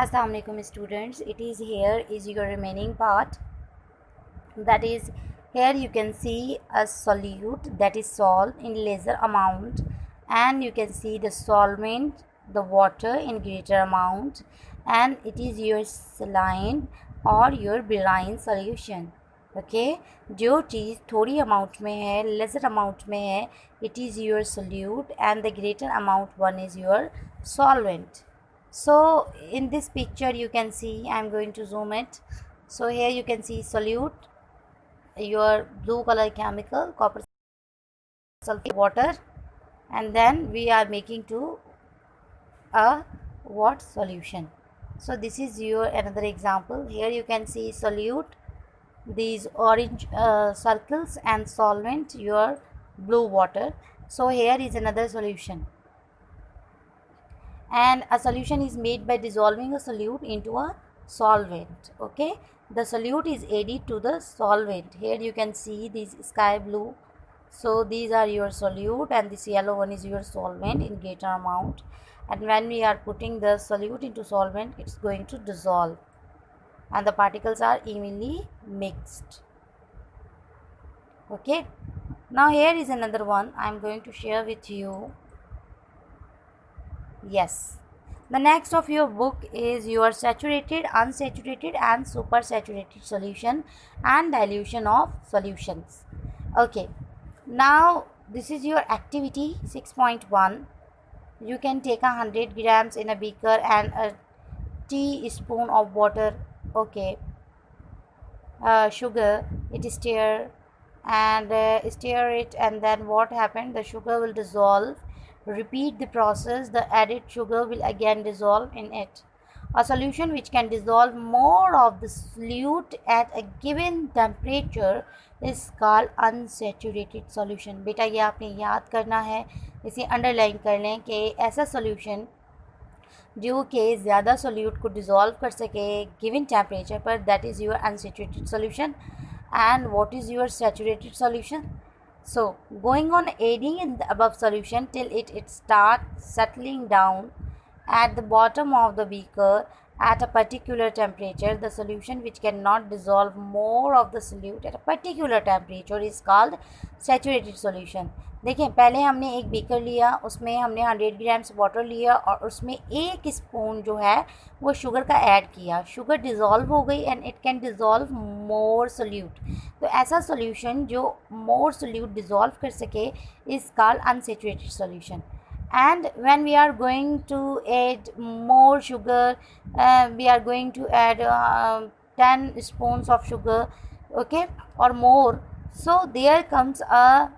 Assalamualaikum students, it is here is your remaining part, that is here you can see a solute that is solved in lesser amount, and you can see the solvent, the water in greater amount, and it is your saline or your brine solution. Okay जो चीज़ थोड़ी amount में है, lesser amount में है, it is your solute and the greater amount one is your solvent. So in this picture you can see, I'm going to zoom it. So here you can see solute, your blue color chemical, copper sulfate, water, and then we are making to a what solution. So this is your another example. Here you can see solute, these orange circles, and solvent, your blue water. So here is another solution, and a solution is made by dissolving a solute into a solvent. Okay, the solute is added to the solvent. Here you can see this sky blue, so these are your solute and this yellow one is your solvent in greater amount, and when we are putting the solute into solvent, it's going to dissolve and the particles are evenly mixed. Okay, now here is another one I'm going to share with you. Yes, the next of your book is your saturated, unsaturated and supersaturated solution and dilution of solutions. Okay, now this is your activity 6.1. You can take 100 grams in a beaker and a teaspoon of water. Okay, sugar, it is stir and stir it, and then what happened, the sugar will dissolve. Repeat the process, the added sugar will again dissolve in it. A solution which can dissolve more of the solute at a given temperature is called unsaturated solution. बेटा ये आपने याद करना है, इसे underline कर लें कि ऐसा सॉल्यूशन जो कि ज़्यादा सोल्यूट को डिज़ोल्व कर सके गिवन टेम्परेचर पर, that is your unsaturated solution. And what is your saturated solution? So going on adding in the above solution till it starts settling down at the bottom of the beaker at a particular temperature, the solution which cannot dissolve more of the solute at a particular temperature is called saturated solution. देखिए, पहले हमने एक beaker लिया, उसमें हमने 100 grams water लिया और उसमें 1 स्पून जो है वो शुगर का ऐड किया. शुगर डिज़ोल्व हो गई and it can dissolve more solute. तो ऐसा सोल्यूशन जो मोर सोल्यूट डिज़ोल्व कर सके is called unsaturated solution. And when we are going to add more sugar, we are going to add 10 spoons of sugar, okay, or more. So there comes a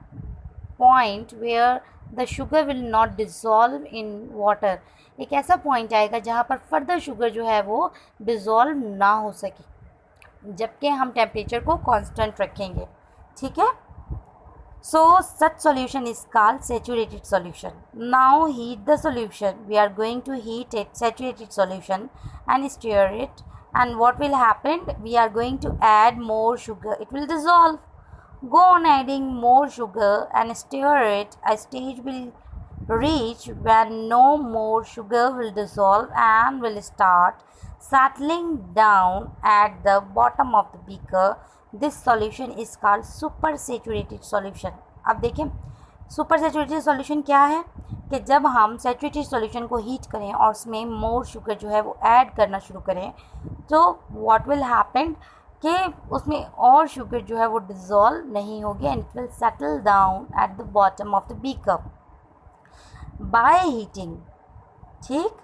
point where the sugar will not dissolve in water. एक ऐसा point आएगा जहाँ पर further sugar जो है वो dissolve ना हो सके जबकि हम टेम्परेचर को कांस्टेंट रखेंगे. ठीक है. So such solution is called saturated solution. Now heat the solution. We are going to heat it, saturated solution, and stir it. And what will happen? We are going to add more sugar. It will dissolve. Go on adding more sugar and stir it. A stage will reach when no more sugar will dissolve and will start settling down at the bottom of the beaker. This solution is called super saturated solution. अब देखें super saturated solution क्या है कि जब हम saturated solution को heat करें और उसमें मोर शुगर जो है वो ऐड करना शुरू करें, तो व्हाट विल हैपन कि उसमें और शुगर जो है वो डिज़ोल्व नहीं होगी and it will settle down at the bottom of the beaker by heating. ठीक.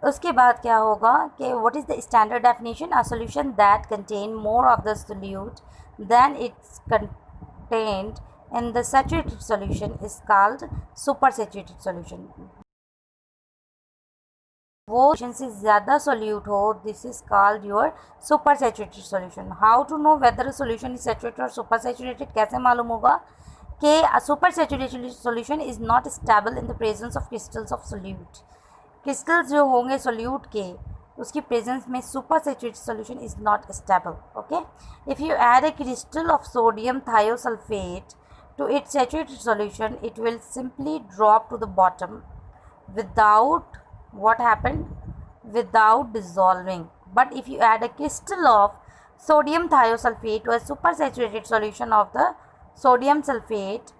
उसके बाद क्या होगा कि what is the standard definition? A solution that contain more of the solute than it's contained in the saturated solution is called supersaturated solution. वो solution से ज़्यादा solute हो, this is called your supersaturated solution. How to know whether a solution is saturated or supersaturated? कैसे मालूम होगा कि a supersaturated solution is not stable in the presence of crystals of solute. crystals जो होंगे solute के उसकी presence में supersaturated solution is not stable. Okay, if you add a crystal of sodium thiosulfate to its saturated solution, it will simply drop to the bottom without what happened, without dissolving. But if you add a crystal of sodium thiosulfate to a supersaturated solution of the sodium thiosulfate,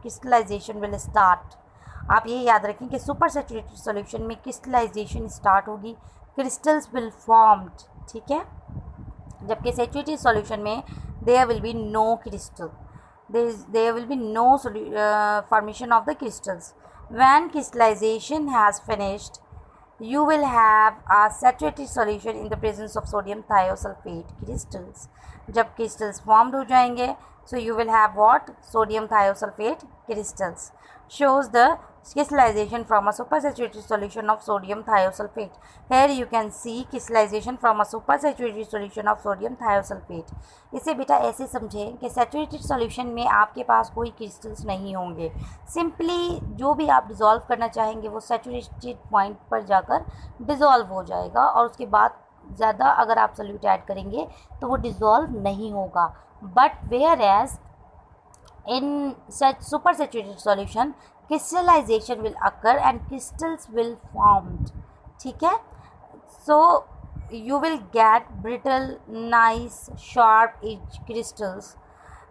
crystallization will start. आप ये याद रखें कि super saturated solution में crystallization start होगी, crystals will formed, ठीक है, जबकि सेचुरेटेड सॉल्यूशन में there will be no crystal, there will be no formation of the crystals. When crystallization has finished, you will have a saturated solution in the presence of sodium thiosulfate crystals. जब crystals formed हो जाएंगे, so you will have what? Sodium thiosulfate crystals. Shows the crystallization from a supersaturated solution of sodium thiosulfate. Here you can see crystallization from a supersaturated solution of sodium thiosulfate. इसे बेटा ऐसे समझें कि saturated solution में आपके पास कोई crystals नहीं होंगे, सिंपली जो भी आप डिज़ोल्व करना चाहेंगे वो सैचुरेटेड पॉइंट पर जाकर डिज़ोल्व हो जाएगा, और उसके बाद ज़्यादा अगर आप सॉल्यूट ऐड करेंगे तो वो डिज़ोल्व नहीं होगा. But whereas in such supersaturated solution crystallization will occur and crystals will formed, ठीक है. So you will get brittle, nice, sharp edge crystals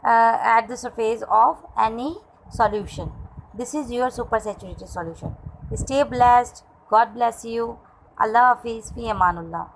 at the surface of any solution. This is your supersaturated solution. Stay blessed. God bless you. Allah Hafiz. Fi Amanullah.